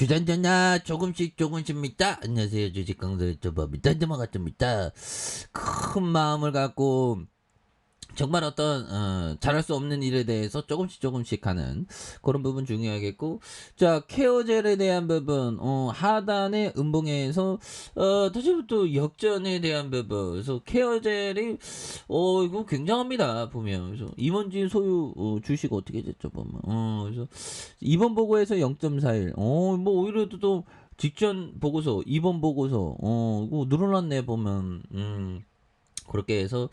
주단전나 조금씩입니다. 안녕하세요. 주식 강사 유튜버 밑단점화 같습니다. 큰 마음을 갖고 정말 어떤 잘할 수 없는 일에 대해서 조금씩 하는 그런 부분 중요하겠고, 자, 케어젤에 대한 부분, 하단의 음봉에서 다시부터 역전에 대한 부분. 그래서 케어젤이 이거 굉장합니다. 보면 그래서 임원진 소유 주식 어떻게 됐죠 보면. 그래서 이번 보고에서 0.41. 뭐 오히려 또 직전 보고서, 이번 보고서 이거 늘어났네 보면. 그렇게 해서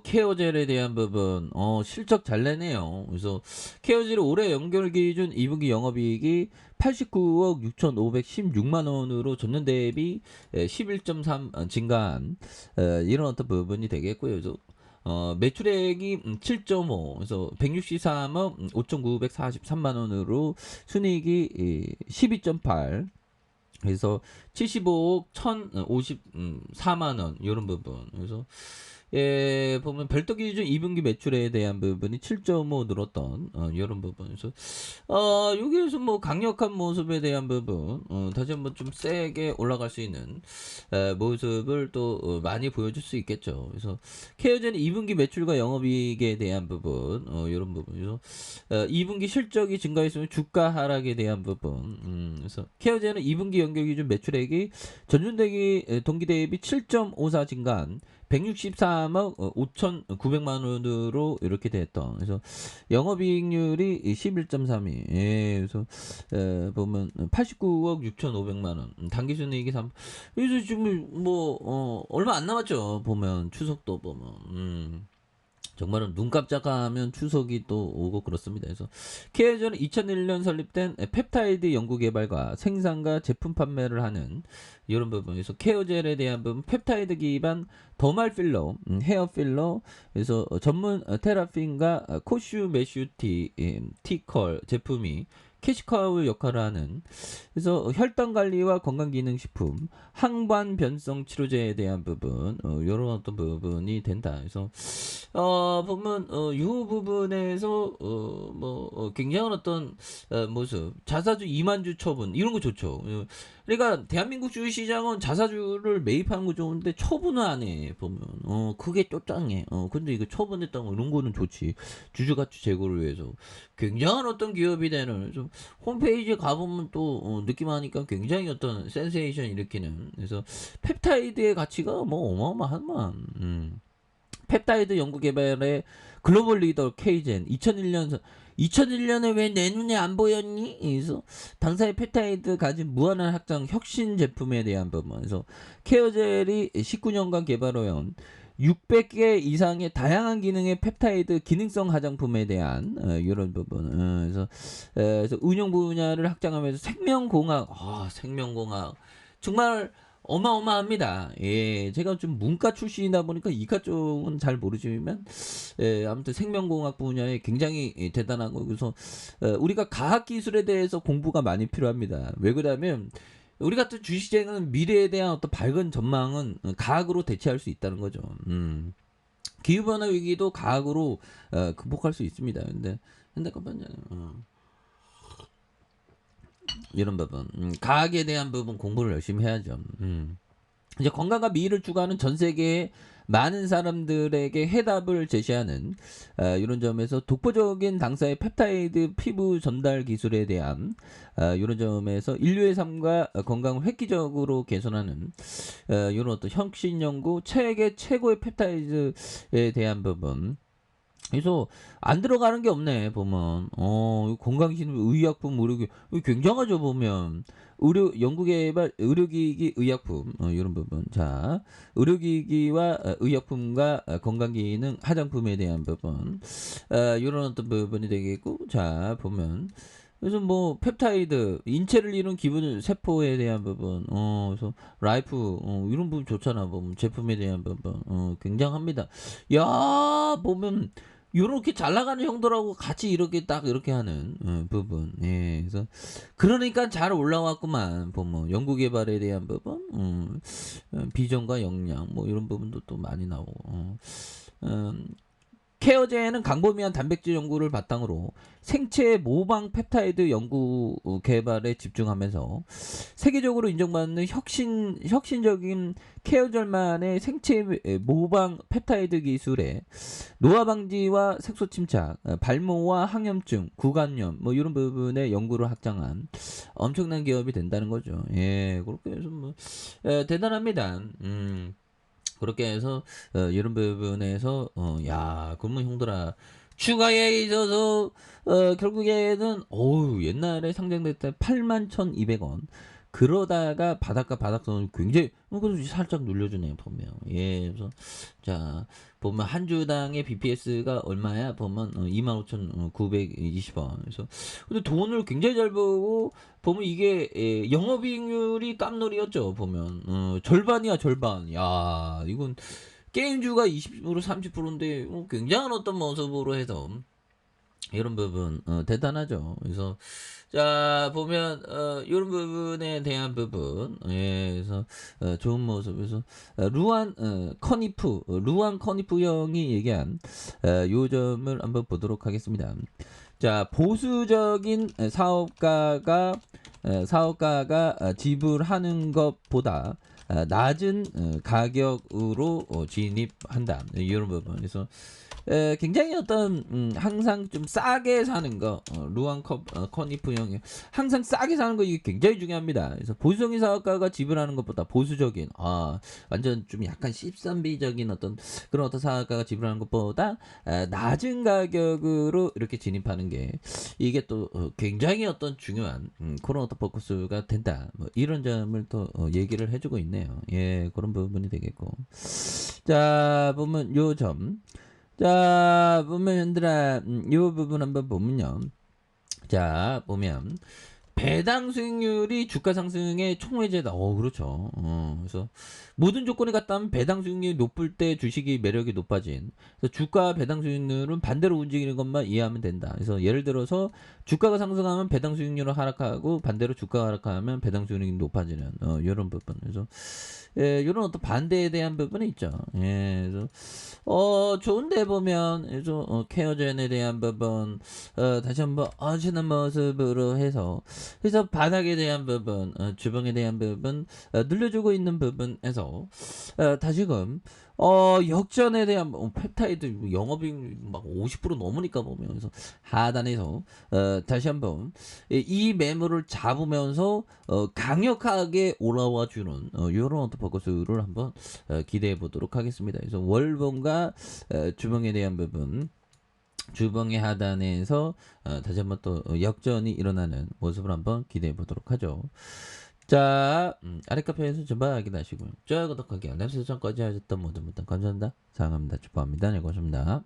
케어젤에 대한 부분 실적 잘 내네요. 그래서 케어젤이 올해 연결 기준 2분기 영업이익이 89억 6,516만 원으로 전년 대비 11.3 증가한 이런 어떤 부분이 되겠고요. 그래서 매출액이 7.5, 그래서 163억 5,943만 원으로 순이익이 12.8, 그래서 75억 1,054만 원 이런 부분. 그래서 보면 별도 기준 2분기 매출에 대한 부분이 7.5 늘었던 이런 부분. 그래서 여기에서 뭐 강력한 모습에 대한 부분, 다시 한번 좀 세게 올라갈 수 있는 모습을 또 많이 보여줄 수 있겠죠. 그래서 케어젠 2분기 매출과 영업이익에 대한 부분, 이런 부분. 그래서 2분기 실적이 증가했으면 주가 하락에 대한 부분. 그래서 케어젠은 2분기 연결 기준 매출액이 전년 동기 대비 7.54 증가한 163억 5,900만 원으로 이렇게 됐던. 그래서 영업이익률이 11.32. 예, 그래서 보면 89억 6,500만 원. 당기순이익이 3. 그래서 지금 뭐 얼마 안 남았죠. 보면 추석도 보면. 정말은 눈 깜짝하면 추석이 또 오고 그렇습니다. 그래서 케어젤은 2001년 설립된 펩타이드 연구개발과 생산과 제품 판매를 하는 이런 부분에서 케어젤에 대한 부분, 펩타이드 기반 더말 필러, 헤어 필러, 그래서 전문 테라핀과 코슈 메슈티 티컬 제품이 캐시카우 역할을 하는, 그래서 혈당 관리와 건강 기능 식품, 항반 변성 치료제에 대한 부분, 이런 어떤 부분이 된다. 그래서 보면 이 부분에서 굉장한 어떤 모습, 자사주 2만 주 처분 이런 거 좋죠. 그러니까 대한민국 주식시장은 자사주를 매입하는 거 좋은데 처분을 안 해. 보면 그게 쫓장해. 근데 이거 처분했다는 거 이런 거는 좋지. 주주 가치 제고를 위해서 굉장한 어떤 기업이 되는, 좀 홈페이지에 가보면 또 느낌하니까 굉장히 어떤 센세이션 일으키는. 그래서 펩타이드의 가치가 뭐 어마어마한만. 펩타이드 연구개발의 글로벌 리더 케이젠 2001년에 왜 내 눈에 안 보였니? 그래서 당사의 펩타이드 가진 무한한 확장 혁신 제품에 대한 부분. 그래서 케어젤이 19년간 개발해온 600개 이상의 다양한 기능의 펩타이드 기능성 화장품에 대한 이런 부분. 그래서 운용 분야를 확장하면서 생명공학 정말 어마어마합니다. 예, 제가 좀 문과 출신이다 보니까 이과 쪽은 잘 모르지만, 아무튼 생명공학 분야에 굉장히 대단하고, 그래서 우리가 과학기술에 대해서 공부가 많이 필요합니다. 왜 그러냐면 우리 같은 주식시장은 미래에 대한 어떤 밝은 전망은 과학으로 대체할 수 있다는 거죠. 기후변화 위기도 과학으로 극복할 수 있습니다. 근데 잠깐만요. 이런 부분, 과학에 대한 부분 공부를 열심히 해야죠. 이제 건강과 미를 추구하는 전 세계의 많은 사람들에게 해답을 제시하는 이런 점에서 독보적인 당사의 펩타이드 피부 전달 기술에 대한 이런 점에서 인류의 삶과 건강을 획기적으로 개선하는 이런 어떤 혁신 연구, 세계 최고의 펩타이드에 대한 부분. 그래서 안 들어가는 게 없네 보면. 건강기능, 의약품, 의료기, 이거 굉장하죠 보면. 연구개발 의료기기 의약품, 이런 부분. 자, 의료기기와 의약품과 건강기능 화장품에 대한 부분, 이런 어떤 부분이 되겠고. 자, 보면 그래서 뭐 펩타이드, 인체를 이룬 기본 세포에 대한 부분, 그래서 라이프, 이런 부분 좋잖아 보면. 제품에 대한 부분 굉장합니다. 야, 보면 요렇게 잘 나가는 형들하고 같이 이렇게 딱 이렇게 하는 부분. 예, 그래서 그러니까 잘 올라왔구만 보면. 연구개발에 대한 부분, 비전과 역량 뭐 이런 부분도 또 많이 나오고. 케어제는 강범위한 단백질 연구를 바탕으로 생체 모방 펩타이드 연구 개발에 집중하면서 세계적으로 인정받는 혁신적인 케어젤만의 생체 모방 펩타이드 기술에 노화 방지와 색소 침착, 발모와 항염증, 구간염 뭐 이런 부분의 연구를 확장한 엄청난 기업이 된다는 거죠. 예, 그렇게 해서 뭐 대단합니다. 그렇게 해서 이런 부분에서 야, 그러면 형들아 추가에 있어서 결국에는 어우 옛날에 상장될 때 81,200원 그러다가 바닷가 바닥선 굉장히 그래서 살짝 눌려주네요 보면. 예, 그래서 자 보면 한 주당의 BPS가 얼마야 보면 25,920원. 그래서 근데 돈을 굉장히 잘 벌고 보면 이게 영업이익률이 깜놀이었죠 보면. 절반이야 절반. 야, 이건 게임주가 20% 30%인데 굉장한 어떤 모습으로 해서 이런 부분 대단하죠. 그래서 자 보면 이런 부분에 대한 부분, 예, 그래서 좋은 모습에서 루안 커니프 형이 얘기한 요 점을 한번 보도록 하겠습니다. 자, 보수적인 사업가가 지불하는 것보다 낮은 가격으로 진입한다. 이런 부분. 그래서 굉장히 어떤 항상 좀 싸게 사는 거 커니프 형이 항상 싸게 사는 거 이게 굉장히 중요합니다. 그래서 보수적인 사업가가 지불하는 것보다 보수적인 완전 좀 약간 씹선비적인 어떤 그런 어떤 사업가가 지불하는 것보다 낮은 가격으로 이렇게 진입하는 게 이게 또 굉장히 어떤 중요한 그런 어떤 포커스가 된다. 뭐 이런 점을 또 얘기를 해주고 있네요. 예, 그런 부분이 되겠고. 자, 보면 요 점. 자, 보면 현들아, 이 부분 한번 보면요. 자, 보면 배당 수익률이 주가 상승의 총회제다. 그렇죠. 그래서 모든 조건이 같다면 배당 수익률이 높을 때 주식이 매력이 높아진. 그래서 주가 배당 수익률은 반대로 움직이는 것만 이해하면 된다. 그래서 예를 들어서 주가가 상승하면 배당 수익률은 하락하고 반대로 주가가 하락하면 배당 수익률이 높아지는 이런 부분. 그래서 이런 어떤 반대에 대한 부분이 있죠. 예, 그래서 좋은데 보면 그래서 케어젠에 대한 부분 다시 한번 아시는 모습으로 해서 그래서 바닥에 대한 부분, 주방에 대한 부분, 늘려주고 있는 부분에서 다시금 역전에 대한 펩타이드 영업이익 막 50% 넘으니까 보면 그래서 하단에서 다시 한번 이 매물을 잡으면서 강력하게 올라와 주는 이런 어떤 포커스를 한번 기대해 보도록 하겠습니다. 그래서 월봉과 주봉에 대한 부분. 주봉의 하단에서 다시 한번 또 역전이 일어나는 모습을 한번 기대해 보도록 하죠. 자, 아래 카페에서 전방 확인하시고요. 좋아요, 구독하기, 알람 설정까지 하셨던 모든 분들 감사합니다. 사랑합니다. 축복합니다. 네, 고맙습니다.